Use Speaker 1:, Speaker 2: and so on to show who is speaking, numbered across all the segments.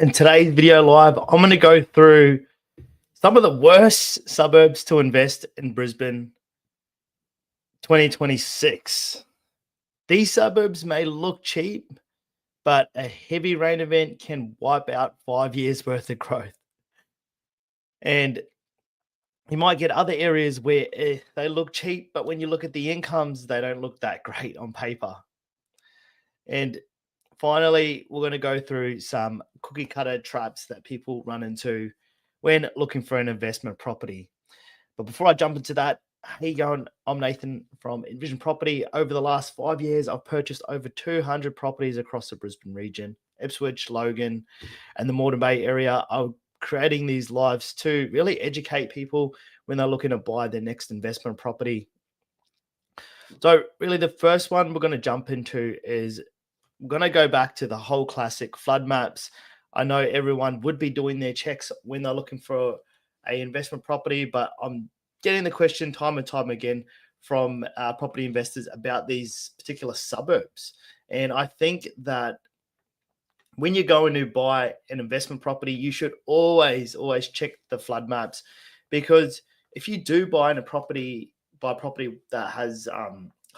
Speaker 1: In today's video live, I'm going to go through some of the worst suburbs to invest in Brisbane 2026. These suburbs may look cheap, but a heavy rain event can wipe out 5 years worth of growth. And you might get other areas where they look cheap, but when you look at the incomes, they don't look that great on paper. And finally, we're going to go through some cookie cutter traps that people run into when looking for an investment property. But before I jump into that, how you going? I'm Nathan from Invision Property. Over the last 5 years, I've purchased over 200 properties across the Brisbane region, Ipswich, Logan, and the Moreton Bay area. I'm creating these lives to really educate people when they're looking to buy their next investment property. So really the first one we're going to jump into is I'm going to go back to the whole classic flood maps. I know everyone would be doing their checks when they're looking for a investment property, but I'm getting the question time and time again from property investors about these particular suburbs. And I think that when you're going to buy an investment property, you should always check the flood maps, because if you do buy a property that has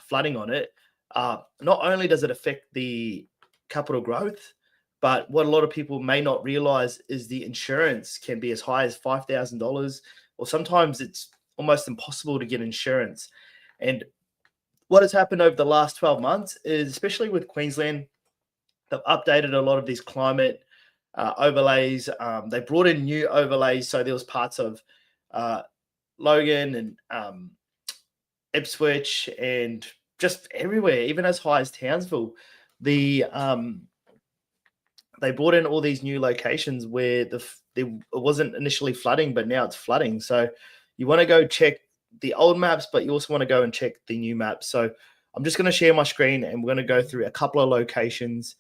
Speaker 1: flooding on it, not only does it affect the capital growth, but what a lot of people may not realize is the insurance can be as high as $5,000, or sometimes it's almost impossible to get insurance. And what has happened over the last 12 months is, especially with Queensland, they've updated a lot of these climate overlays. They brought in new overlays. So there was parts of Logan and Ipswich and just everywhere, even as high as Townsville. They brought in all these new locations where it wasn't initially flooding, but now it's flooding. So you want to go check the old maps, but you also want to go and check the new maps. So I'm just going to share my screen and we're going to go through a couple of locations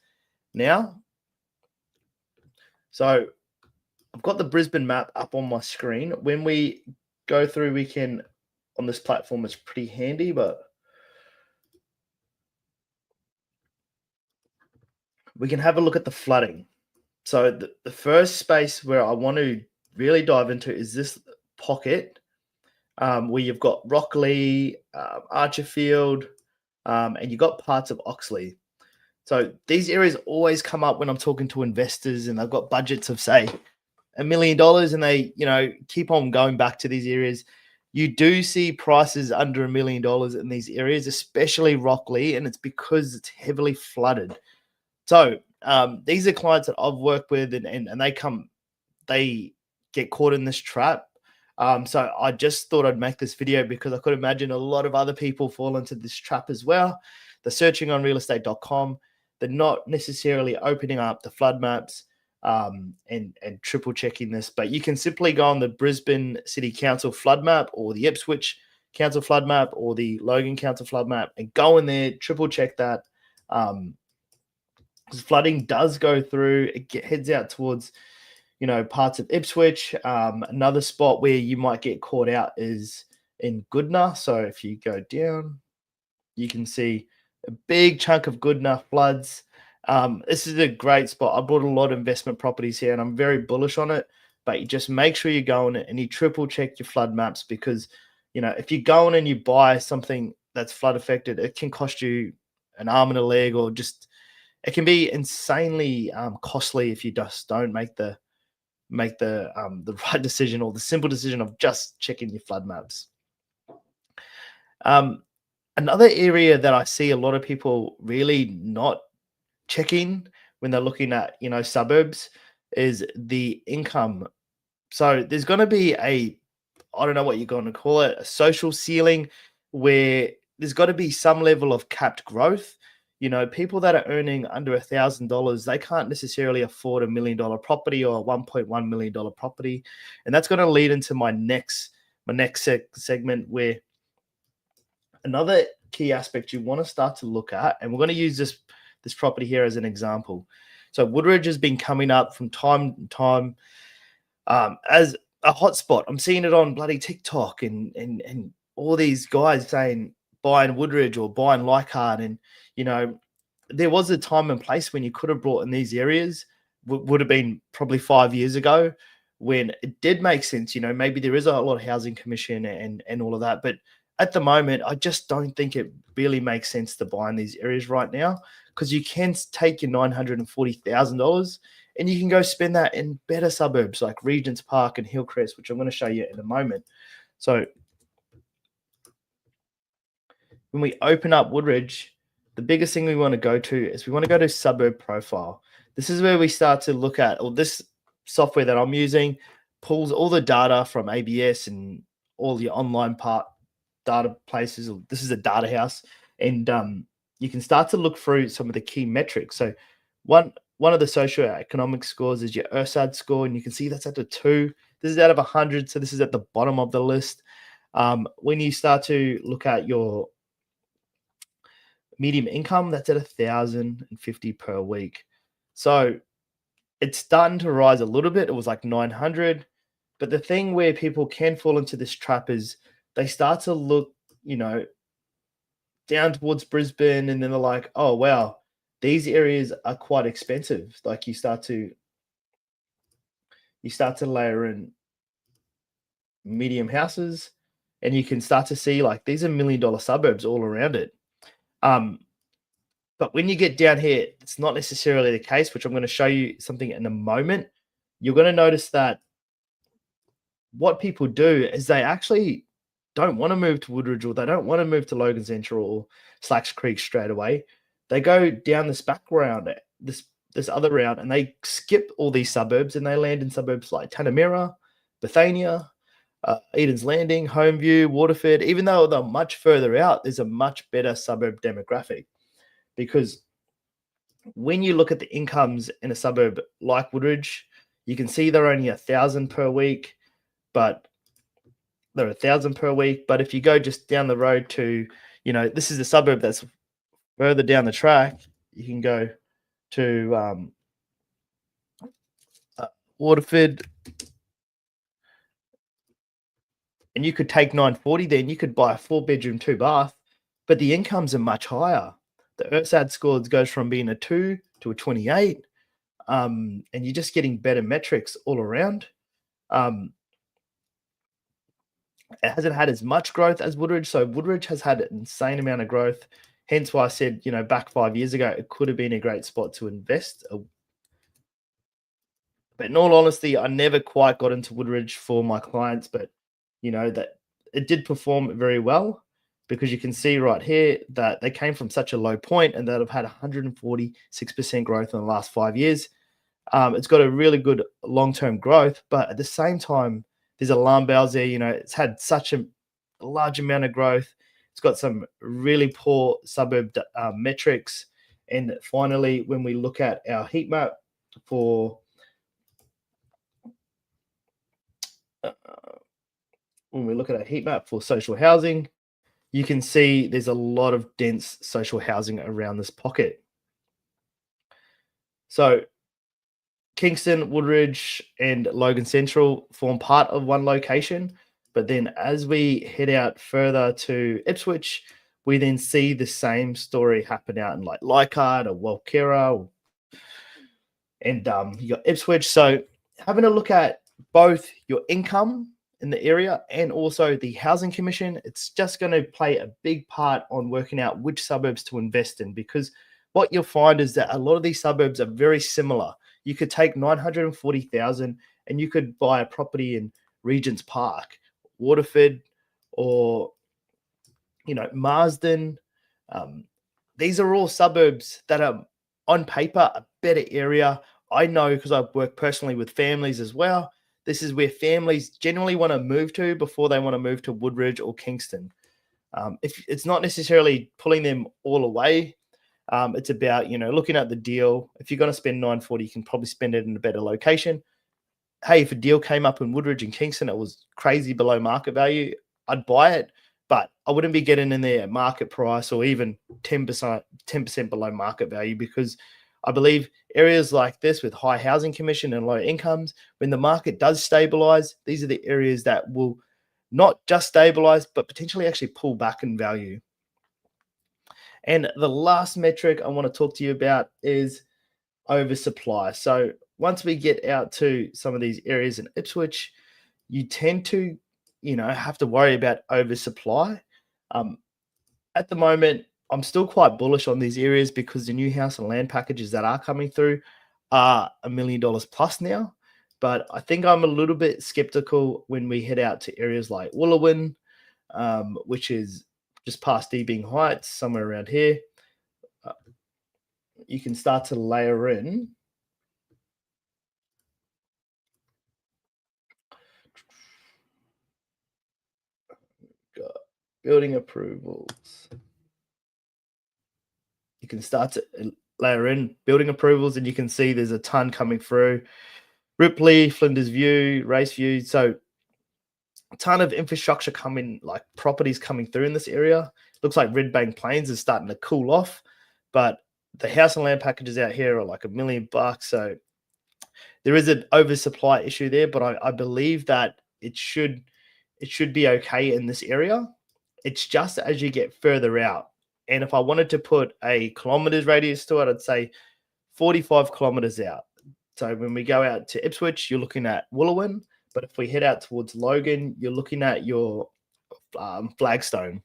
Speaker 1: now. So I've got the Brisbane map up on my screen. When we go through, we can, on this platform, it's pretty handy, but we can have a look at the flooding. So the first space where I want to really dive into is this pocket where you've got Rockley, Archerfield, and you've got parts of Oxley. So these areas always come up when I'm talking to investors and they've got budgets of, say, $1 million, and they, keep on going back to these areas. You do see prices under $1 million in these areas, especially Rockley, and it's because it's heavily flooded. So these are clients that I've worked with, and they get caught in this trap. So I just thought I'd make this video because I could imagine a lot of other people fall into this trap as well. They're searching on realestate.com. They're not necessarily opening up the flood maps and triple checking this, but you can simply go on the Brisbane City Council flood map or the Ipswich Council flood map or the Logan Council flood map and go in there, triple check that. Because flooding does go through, heads out towards, parts of Ipswich. Another spot where you might get caught out is in Goodna. So if you go down, you can see a big chunk of Goodna floods. This is a great spot. I bought a lot of investment properties here and I'm very bullish on it, but you just make sure you go in it and you triple check your flood maps, because, if you go in and you buy something that's flood affected, it can cost you an arm and a leg, or just, it can be insanely costly if you just don't make the right decision, or the simple decision of just checking your flood maps. Another area that I see a lot of people really not checking when they're looking at, suburbs is the income. So there's going to be I don't know what you're going to call it, a social ceiling, where there's got to be some level of capped growth. People that are earning under $1,000, they can't necessarily afford $1 million property or a $1.1 million property. And that's going to lead into my next segment, where another key aspect you want to start to look at, and we're going to use this property here as an example. So Woodridge has been coming up from time to time as a hotspot. I'm seeing it on bloody TikTok and all these guys saying buying Woodridge or buying Leichhardt. And, there was a time and place when you could have brought in these areas, would have been probably 5 years ago, when it did make sense. Maybe there is a lot of housing commission and all of that, but at the moment, I just don't think it really makes sense to buy in these areas right now, because you can take your $940,000 and you can go spend that in better suburbs like Regent's Park and Hillcrest, which I'm going to show you in a moment. So when we open up Woodridge, the biggest thing we want to go to is we want to go to suburb profile. This is where we start to look at, or this software that I'm using pulls all the data from ABS and all your online part data places. This is a data house, and you can start to look through some of the key metrics. So one of the socioeconomic scores is your ERSAD score, and you can see that's at a 2. This is out of 100, so this is at the bottom of the list. When you start to look at your medium income, that's at 1,050 per week. So it's starting to rise a little bit. It was like 900. But the thing where people can fall into this trap is they start to look, down towards Brisbane, and then they're like, oh, wow, these areas are quite expensive. Like you start to layer in medium houses, and you can start to see like these are $1 million suburbs all around it. But when you get down here, it's not necessarily the case, which I'm going to show you something in a moment. You're going to notice that what people do is they actually don't want to move to Woodridge, or they don't want to move to Logan Central or Slacks Creek straight away. They go down this back round, this other round, and they skip all these suburbs, and they land in suburbs like Tanamera, Bethania, Eden's Landing, Homeview, Waterford. Even though they're much further out, there's a much better suburb demographic, because when you look at the incomes in a suburb like Woodridge, you can see they're only 1,000 per week, but they're 1,000 per week. But if you go just down the road to, this is a suburb that's further down the track, you can go to Waterford, and you could take 940 there, and you could buy a 4-bedroom, 2-bath, but the incomes are much higher. The ERSAD score goes from being a 2 to a 28, and you're just getting better metrics all around. It hasn't had as much growth as Woodridge, so Woodridge has had an insane amount of growth. Hence why I said, back 5 years ago, it could have been a great spot to invest. But in all honesty, I never quite got into Woodridge for my clients, but that it did perform very well, because you can see right here that they came from such a low point, and that have had 146% growth in the last 5 years. It's got a really good long-term growth, but at the same time, there's alarm bells there. It's had such a large amount of growth. It's got some really poor suburb metrics. And finally, when we look at our heat map for social housing, you can see there's a lot of dense social housing around this pocket. So Kingston, Woodridge, and Logan Central form part of one location. But then as we head out further to Ipswich, we then see the same story happen out in like Leichhardt or Walkera, and you got Ipswich. So having a look at both your income in the area and also the housing commission, it's just going to play a big part on working out which suburbs to invest in, because what you'll find is that a lot of these suburbs are very similar. You could take 940,000 and you could buy a property in Regent's Park, Waterford, or Marsden. These are all suburbs that are on paper a better area. I know, because I've worked personally with families as well. This is where families generally want to move to before they want to move to Woodridge or Kingston. If it's not necessarily pulling them all away, it's about looking at the deal. If you're going to spend 940, you can probably spend it in a better location. Hey, if a deal came up in Woodridge and Kingston, it was crazy below market value, I'd buy it, but I wouldn't be getting in there at market price or even 10% below market value, because I believe areas like this with high housing commission and low incomes, when the market does stabilize, these are the areas that will not just stabilize, but potentially actually pull back in value. And the last metric I want to talk to you about is oversupply. So once we get out to some of these areas in Ipswich, you tend to, have to worry about oversupply. Um, at the moment, I'm still quite bullish on these areas because the new house and land packages that are coming through are $1 million plus now. But I think I'm a little bit skeptical when we head out to areas like Wooloowin, which is just past Deebing Heights, somewhere around here. Uh, you can start to layer in. Got building approvals. You can start to layer in building approvals, and you can see there's a ton coming through. Ripley, Flinders View, Race View. So a ton of infrastructure coming, like properties coming through in this area. Looks like Redbank Plains is starting to cool off, but the house and land packages out here are like $1 million. So there is an oversupply issue there, but I believe that it should be okay in this area. It's just as you get further out. And if I wanted to put a kilometers radius to it, I'd say 45 kilometers out. So when we go out to Ipswich, you're looking at Wooloowin. But if we head out towards Logan, you're looking at your Flagstone.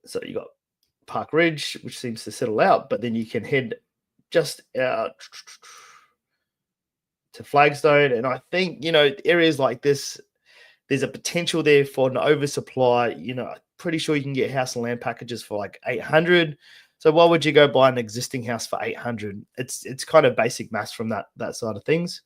Speaker 1: So you got Park Ridge, which seems to settle out, but then you can head just out to Flagstone. And I think, areas like this, there's a potential there for an oversupply. I'm pretty sure you can get house and land packages for like 800. So why would you go buy an existing house for 800? It's kind of basic maths from that side of things.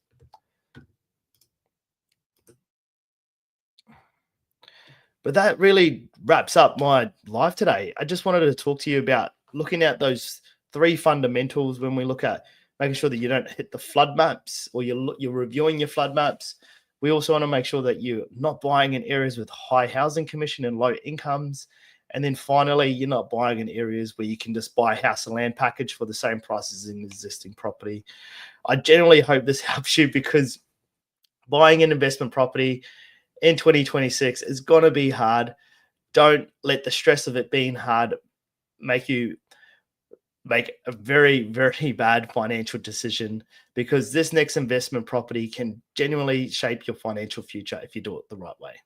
Speaker 1: But that really wraps up my live today. I just wanted to talk to you about looking at those three fundamentals when we look at making sure that you don't hit the flood maps, or you're reviewing your flood maps. We also want to make sure that you're not buying in areas with high housing commission and low incomes. And then finally, you're not buying in areas where you can just buy a house and land package for the same price as an existing property. I generally hope this helps you, because buying an investment property in 2026 is going to be hard. Don't let the stress of it being hard make you make a very, very bad financial decision, because this next investment property can genuinely shape your financial future if you do it the right way.